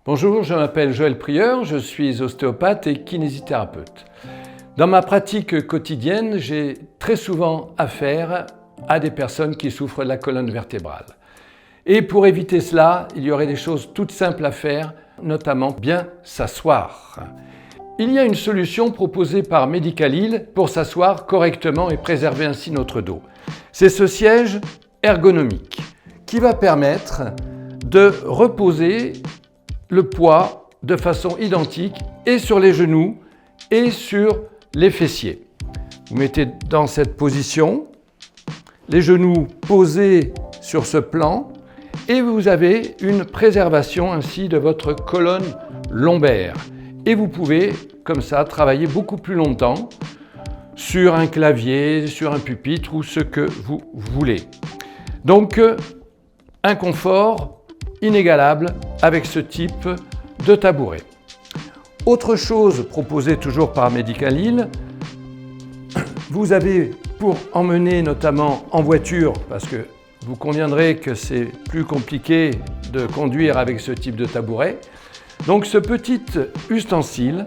Bonjour, je m'appelle Joël Prieur, je suis ostéopathe et kinésithérapeute. Dans ma pratique quotidienne, j'ai très souvent affaire à des personnes qui souffrent de la colonne vertébrale. Et pour éviter cela, il y aurait des choses toutes simples à faire, notamment bien s'asseoir. Il y a une solution proposée par Medicalil pour s'asseoir correctement et préserver ainsi notre dos. C'est ce siège ergonomique qui va permettre de reposer le poids de façon identique et sur les genoux et sur les fessiers. Vous mettez dans cette position, les genoux posés sur ce plan et vous avez une préservation ainsi de votre colonne lombaire. Et vous pouvez, comme ça, travailler beaucoup plus longtemps sur un clavier, sur un pupitre ou ce que vous voulez. Donc, un confort inégalable avec ce type de tabouret. Autre chose proposée toujours par Medicalil, vous avez pour emmener notamment en voiture, parce que vous conviendrez que c'est plus compliqué de conduire avec ce type de tabouret, donc ce petit ustensile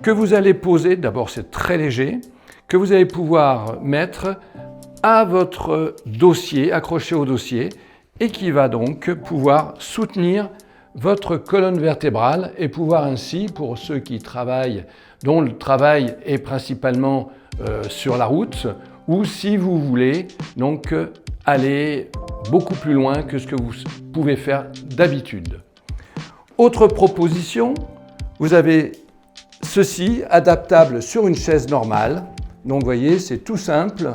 que vous allez poser, d'abord c'est très léger, que vous allez pouvoir mettre à votre dossier, accroché au dossier, et qui va donc pouvoir soutenir votre colonne vertébrale et pouvoir ainsi, pour ceux qui travaillent, dont le travail est principalement sur la route, ou si vous voulez donc aller beaucoup plus loin que ce que vous pouvez faire d'habitude. Autre proposition, vous avez ceci adaptable sur une chaise normale. Donc vous voyez, c'est tout simple.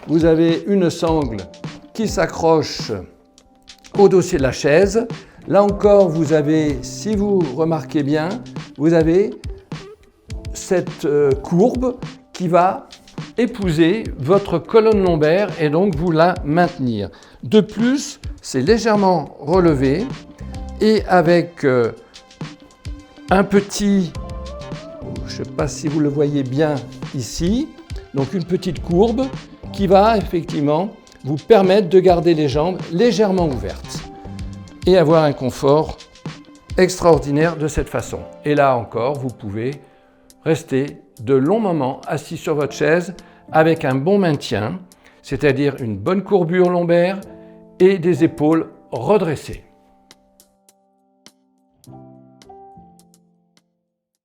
Vous avez une sangle qui s'accroche au dossier de la chaise. Là encore, vous avez, si vous remarquez bien, vous avez cette courbe qui va épouser votre colonne lombaire et donc vous la maintenir. De plus, c'est légèrement relevé et avec un petit, je ne sais pas si vous le voyez bien ici, donc une petite courbe qui va effectivement vous permettre de garder les jambes légèrement ouvertes et avoir un confort extraordinaire de cette façon. Et là encore, vous pouvez rester de longs moments assis sur votre chaise avec un bon maintien, c'est-à-dire une bonne courbure lombaire et des épaules redressées.